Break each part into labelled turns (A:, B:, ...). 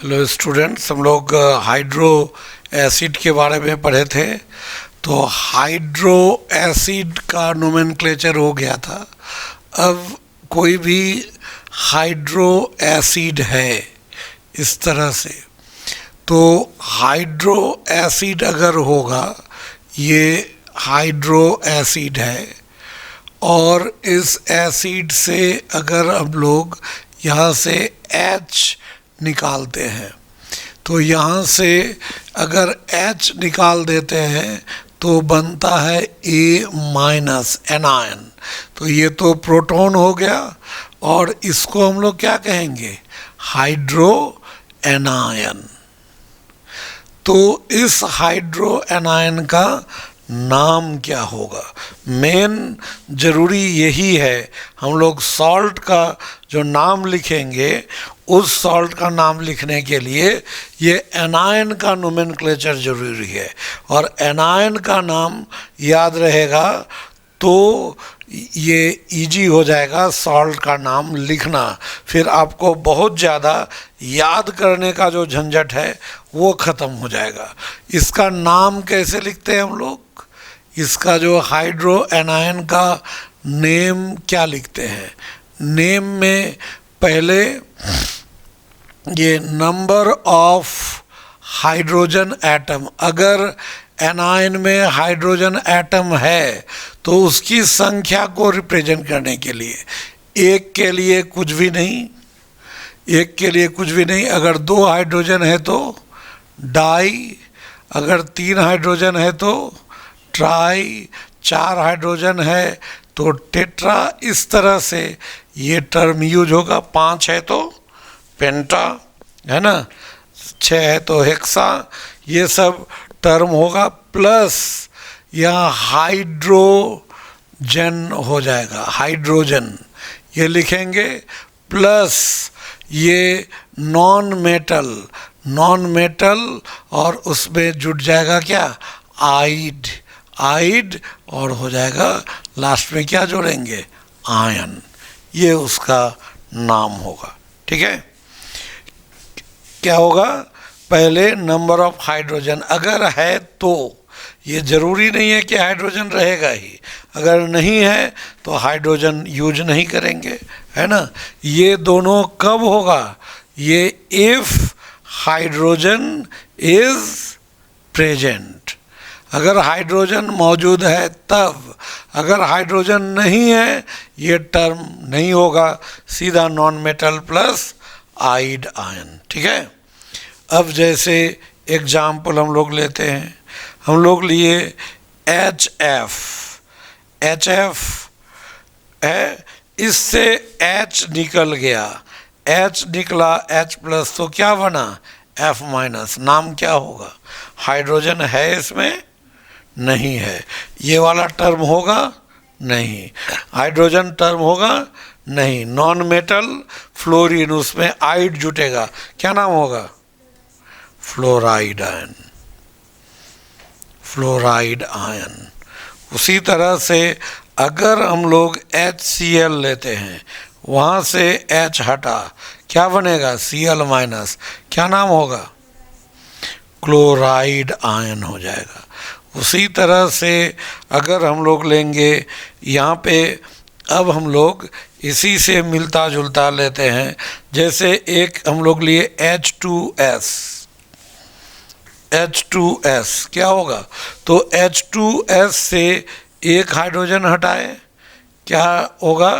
A: Hello students, हम लोग hydro acid के बारे में पढ़े थे। तो हाइड्रो एसिड का नोमेनक्लेचर हो गया था। अब कोई भी हाइड्रो एसिड है इस तरह से, तो हाइड्रो एसिड अगर होगा, ये हाइड्रो एसिड है और इस एसिड से अगर हम लोग यहाँ से H निकालते हैं, तो यहाँ से अगर H निकाल देते हैं तो बनता है A- एनायन। तो ये तो प्रोटॉन हो गया और इसको हम लोग क्या कहेंगे? Hydro anion. तो इस हाइड्रो एनायन का नाम क्या होगा? मेन ज़रूरी यही है, हम लोग सॉल्ट का जो नाम लिखेंगे, उस सॉल्ट का नाम लिखने के लिए ये एनायन का नोमेनक्लेचर ज़रूरी है। और एनायन का नाम याद रहेगा तो ये इजी हो जाएगा सॉल्ट का नाम लिखना। फिर आपको बहुत ज़्यादा याद करने का जो झंझट है वो ख़त्म हो जाएगा। इसका नाम कैसे लिखते हैं हम लोग? इसका जो हाइड्रो एनायन का नेम क्या लिखते हैं? नेम में पहले ये नंबर ऑफ हाइड्रोजन एटम, अगर एनायन में हाइड्रोजन एटम है तो उसकी संख्या को रिप्रेजेंट करने के लिए एक के लिए कुछ भी नहीं, एक के लिए कुछ भी नहीं। अगर 2 हाइड्रोजन है तो डाई, अगर 3 हाइड्रोजन है तो ट्राई, 4 हाइड्रोजन है तो टेट्रा। इस तरह से ये टर्म यूज होगा। 5 है तो पेंटा, है ना, 6 है तो हेक्सा, ये सब टर्म होगा। प्लस यहाँ हाइड्रोजन हो जाएगा, हाइड्रोजन ये लिखेंगे। प्लस ये नॉन मेटल, नॉन मेटल, और उसमें जुड़ जाएगा क्या? आइड, आइड, और हो जाएगा लास्ट में क्या जोड़ेंगे? आयन। ये उसका नाम होगा। ठीक है, क्या होगा? पहले नंबर ऑफ हाइड्रोजन अगर है तो, ये ज़रूरी नहीं है कि हाइड्रोजन रहेगा ही, अगर नहीं है तो हाइड्रोजन यूज नहीं करेंगे, है ना। ये दोनों कब होगा? ये इफ़ हाइड्रोजन इज़ प्रेजेंट, अगर हाइड्रोजन मौजूद है तब। अगर हाइड्रोजन नहीं है ये टर्म नहीं होगा, सीधा नॉन मेटल प्लस आइड आयन। ठीक है, अब जैसे एग्जाम्पल हम लोग लेते हैं, हम लोग लिए HF, HF है, इससे H निकल गया, H निकला H प्लस, तो क्या बना? F minus. नाम क्या होगा? हाइड्रोजन है इसमें? नहीं है। ये वाला टर्म होगा? नहीं। हाइड्रोजन टर्म होगा? नहीं। नॉन मेटल फ्लोरीन, उसमें आइड जुटेगा, क्या नाम होगा? Fluoride ion, fluoride ion. उसी तरह से अगर हम लोग HCl लेते हैं, वहाँ से H हटा, क्या बनेगा? Cl माइनस, क्या नाम होगा? क्लोराइड आयन हो जाएगा। उसी तरह से अगर हम लोग लेंगे यहाँ पे, अब हम लोग इसी से मिलता जुलता लेते हैं, जैसे एक हम लोग लिए H2S, H2S क्या होगा? तो H2S से एक हाइड्रोजन हटाए, क्या होगा?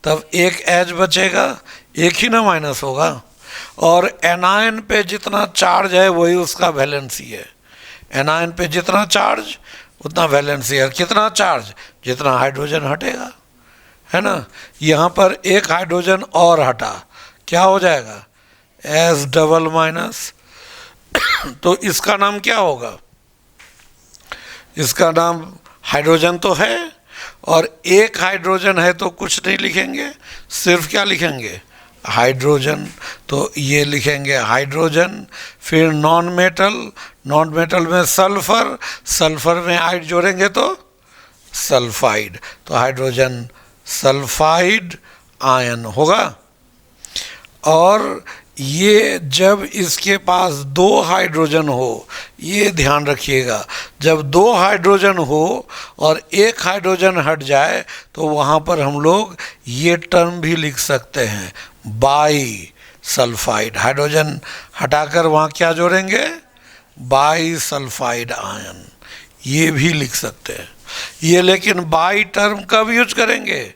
A: तब एक H बचेगा, एक ही ना माइनस होगा। और एनायन पे जितना चार्ज है वही उसका वैलेंसी है। एनायन पे जितना चार्ज उतना वैलेंसी है। कितना चार्ज? जितना हाइड्रोजन हटेगा, है ना। यहाँ पर एक हाइड्रोजन और हटा, क्या हो जाएगा? S double minus. तो इसका नाम क्या होगा? इसका नाम हाइड्रोजन तो है, और एक हाइड्रोजन है तो कुछ नहीं लिखेंगे, सिर्फ क्या लिखेंगे? हाइड्रोजन। तो ये लिखेंगे हाइड्रोजन। फिर नॉन मेटल, नॉन मेटल में सल्फर, सल्फर में आइड जोड़ेंगे तो सल्फाइड, तो हाइड्रोजन सल्फाइड आयन होगा। और ये जब इसके पास दो हाइड्रोजन हो, ये ध्यान रखिएगा, जब दो हाइड्रोजन हो और एक हाइड्रोजन हट जाए तो वहाँ पर हम लोग ये टर्म भी लिख सकते हैं, बाई सल्फाइड। हाइड्रोजन हटाकर वहाँ क्या जोड़ेंगे, बाई सल्फाइड आयन, ये भी लिख सकते हैं। ये लेकिन बाई टर्म कब यूज करेंगे,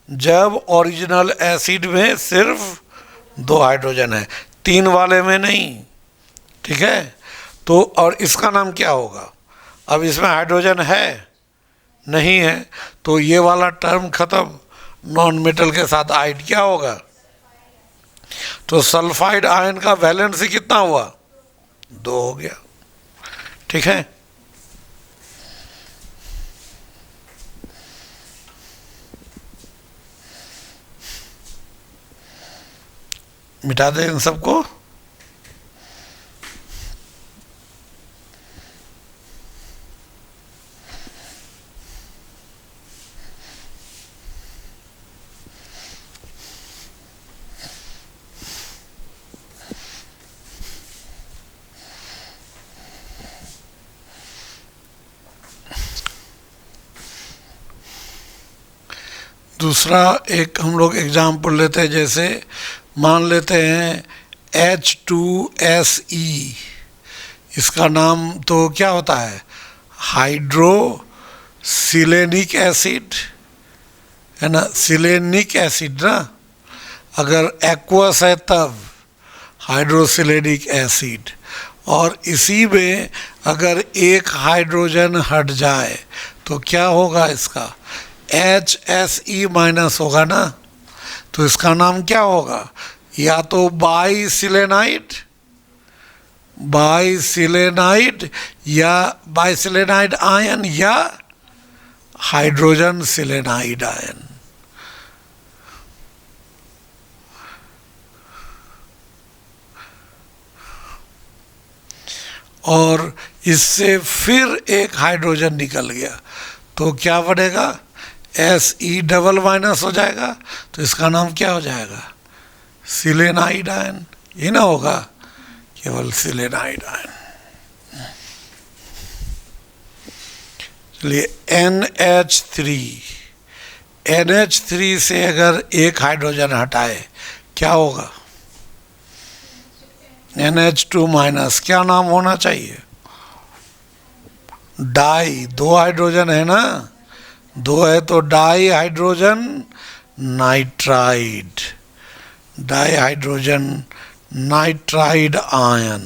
A: जब ओरिजिनल एसिड में सिर्फ दो हाइड्रोजन है, तीन वाले में नहीं, ठीक है। तो और इसका नाम क्या होगा, अब इसमें हाइड्रोजन है नहीं है, तो ये वाला टर्म खत्म, नॉन मेटल के साथ आइड क्या होगा, तो सल्फाइड आयन का वैलेंसी कितना हुआ, दो हो गया, ठीक है। मिटा दे इन सबको। दूसरा एक हम लोग एग्जाम्पल लेते हैं, जैसे मान लेते हैं H2SE, इसका नाम तो क्या होता है, हाइड्रोसिलेनिक एसिड है ना, सिलेनिक एसिड ना, अगर एक्वस है तब हाइड्रोसिलेनिक एसिड, और इसी में अगर एक हाइड्रोजन हट जाए तो क्या होगा, इसका HSE माइनस होगा ना, तो इसका नाम क्या होगा, या तो बाईसिलेनाइड, बाईसिलेनाइड या बाईसिलेनाइड आयन या हाइड्रोजन सिलेनाइड आयन। और इससे फिर एक हाइड्रोजन निकल गया तो क्या बनेगा, SE डबल माइनस हो जाएगा, तो इसका नाम क्या हो जाएगा, सिलेनाइड आयन, ये ना होगा, केवल सिलेनाइड आयन। चलिए NH3 से अगर एक हाइड्रोजन हटाए क्या होगा, NH2 माइनस, क्या नाम होना चाहिए, डाई, दो हाइड्रोजन है ना, दो है तो di hydrogen nitride, di hydrogen nitride ion.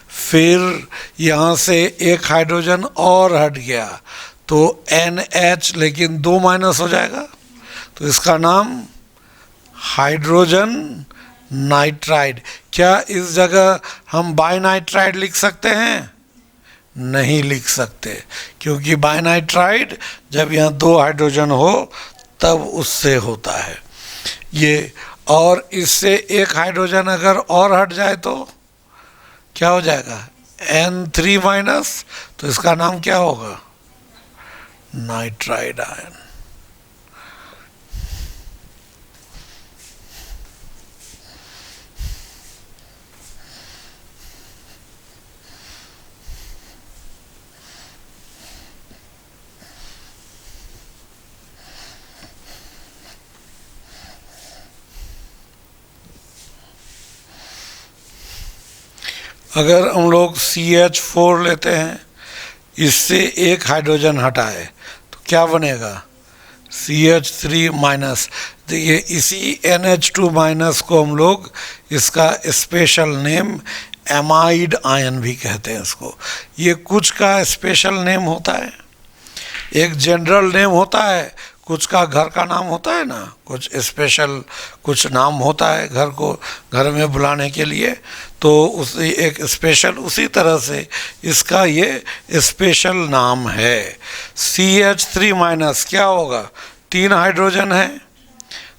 A: फिर यहाँ से एक हाइड्रोजन और हट गया तो NH, लेकिन दो माइनस हो जाएगा, तो इसका नाम हाइड्रोजन नाइट्राइड। क्या इस जगह हम बाइनाइट्राइड लिख सकते हैं, नहीं लिख सकते, क्योंकि बाइनाइट्राइड जब यहाँ दो हाइड्रोजन हो तब उससे होता है ये, और इससे एक हाइड्रोजन अगर और हट जाए तो क्या हो जाएगा, N3 माइनस, तो इसका नाम क्या होगा, नाइट्राइड आयन। अगर हम लोग CH4 लेते हैं, इससे एक हाइड्रोजन हटाए तो क्या बनेगा, CH3 माइनस। देखिए इसी NH2 माइनस को हम लोग इसका स्पेशल नेम एमाइड आयन भी कहते हैं इसको। ये कुछ का स्पेशल नेम होता है, एक जनरल नेम होता है, कुछ का घर का नाम होता है ना, कुछ स्पेशल कुछ नाम होता है घर को, घर में बुलाने के लिए, तो उसी एक स्पेशल, उसी तरह से इसका ये स्पेशल नाम है। CH3 माइनस क्या होगा, तीन हाइड्रोजन है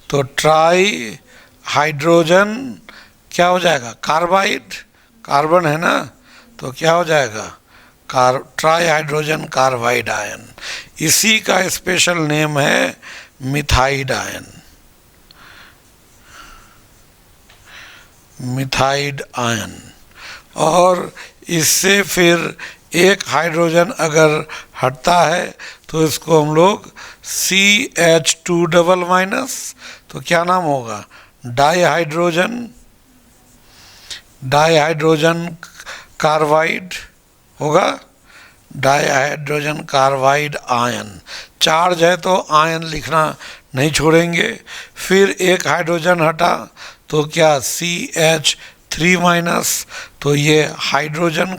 A: तो ट्राई हाइड्रोजन क्या हो जाएगा, कार्बाइड, कार्बन है ना, तो क्या हो जाएगा, ट्राई हाइड्रोजन कार्बाइड आयन। इसी का स्पेशल नेम है मिथाइड आयन, मिथाइड आयन। और इससे फिर एक हाइड्रोजन अगर हटता है तो इसको हम लोग CH2 डबल माइनस, तो क्या नाम होगा, डाईहाइड्रोजन कार्बाइड होगा, डाईहाइड्रोजन कार्बाइड आयन। चार्ज है तो आयन लिखना नहीं छोड़ेंगे। फिर एक हाइड्रोजन हटा तो क्या, CH3 माइनस, तो ये हाइड्रोजन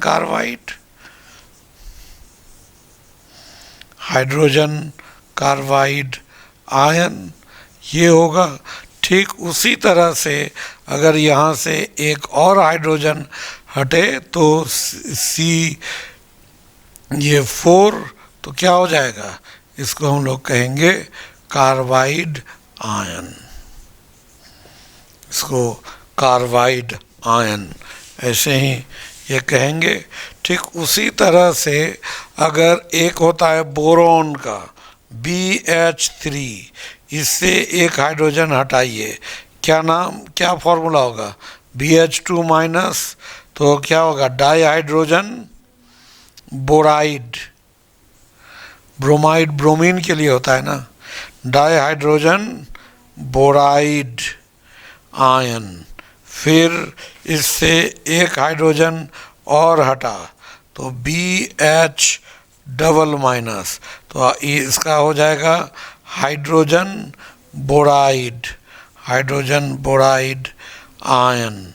A: कार्बाइड आयन ये होगा। ठीक उसी तरह से अगर यहाँ से एक और हाइड्रोजन हटे तो ये 4, तो क्या हो जाएगा, इसको हम लोग कहेंगे कार्बाइड आयन, इसको कार्बाइड आयन ऐसे ही ये कहेंगे। ठीक उसी तरह से अगर एक होता है बोरोन का BH3, इससे एक हाइड्रोजन हटाइए, क्या नाम, क्या फॉर्मूला होगा, BH2 माइनस, तो क्या होगा, डाईहाइड्रोजन बोराइड, ब्रोमाइड ब्रोमीन के लिए होता है ना, डाईहाइड्रोजन बोराइड आयन। फिर इससे एक हाइड्रोजन और हटा तो BH डबल माइनस, तो इसका हो जाएगा हाइड्रोजन बोराइड आयन।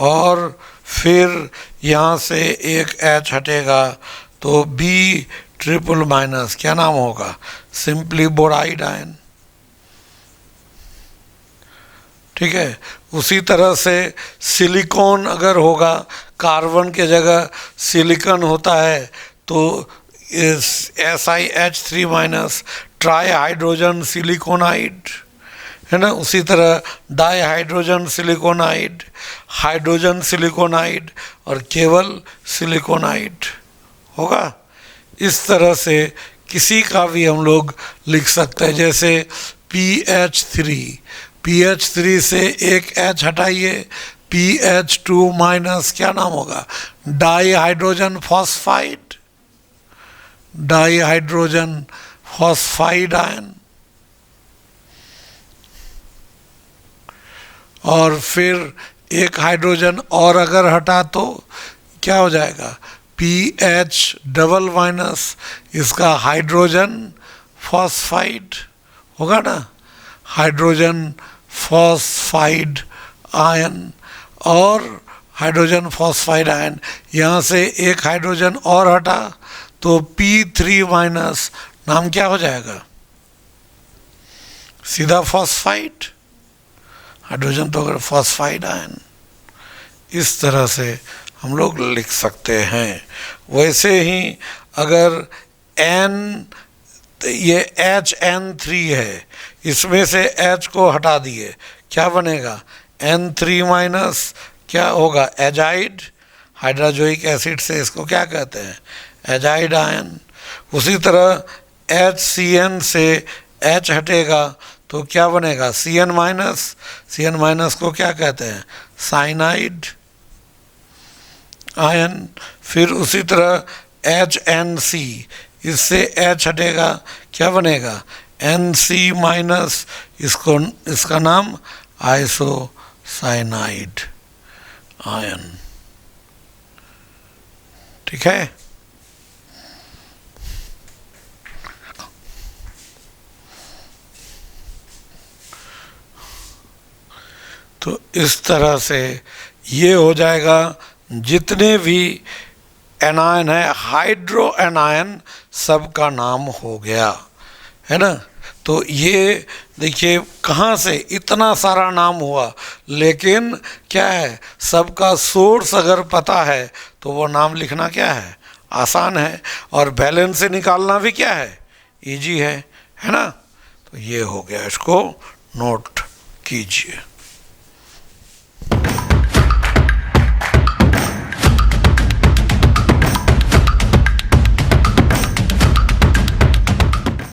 A: और फिर यहाँ से एक H हटेगा तो B ट्रिपल माइनस, क्या नाम होगा, सिंपली बोराइड आयन। ठीक है। उसी तरह से सिलिकॉन अगर होगा, कार्बन के जगह सिलिकॉन होता है तो SiH3 माइनस, ट्राई हाइड्रोजन सिलिकॉनाइड है ना। उसी तरह डाईहाइड्रोजन सिलिकॉनाइड, हाइड्रोजन सिलिकॉनाइड और केवल सिलिकॉनाइड होगा। इस तरह से किसी का भी हम लोग लिख सकते हैं, जैसे PH3 से एक H हटाइए, PH2 माइनस, क्या नाम होगा, डाईहाइड्रोजन फॉस्फाइड आयन। और फिर एक हाइड्रोजन और अगर हटा तो क्या हो जाएगा, PH डबल माइनस, इसका हाइड्रोजन फॉस्फाइड होगा ना, हाइड्रोजन फॉस्फाइड आयन। और हाइड्रोजन फॉस्फाइड आयन, यहाँ से एक हाइड्रोजन और हटा तो P3 माइनस, नाम क्या हो जाएगा, सीधा फॉस्फाइड, हाइड्रोजन तो अगर फॉस्फाइड आयन। इस तरह से हम लोग लिख सकते हैं। वैसे ही अगर ये HN3 है, इसमें से H को हटा दिए, क्या बनेगा, N3 माइनस, क्या होगा, एजाइड, हाइड्रोजोइक एसिड से इसको क्या कहते हैं, एजाइड आयन। उसी तरह HCN से H हटेगा तो क्या बनेगा, CN माइनस को क्या कहते हैं, साइनाइड आयन। फिर उसी तरह HNC, इससे H हटेगा, क्या बनेगा, NC माइनस, इसका नाम आइसोसाइनाइड आयन। ठीक है। तो इस तरह से ये हो जाएगा, जितने भी एनायन है, हाइड्रो एनायन सबका नाम हो गया है ना। तो ये देखिए कहाँ से इतना सारा नाम हुआ, लेकिन क्या है, सबका सोर्स अगर पता है तो वो नाम लिखना क्या है, आसान है। और बैलेंस से निकालना भी क्या है, इजी है ना। तो ये हो गया, इसको नोट कीजिए।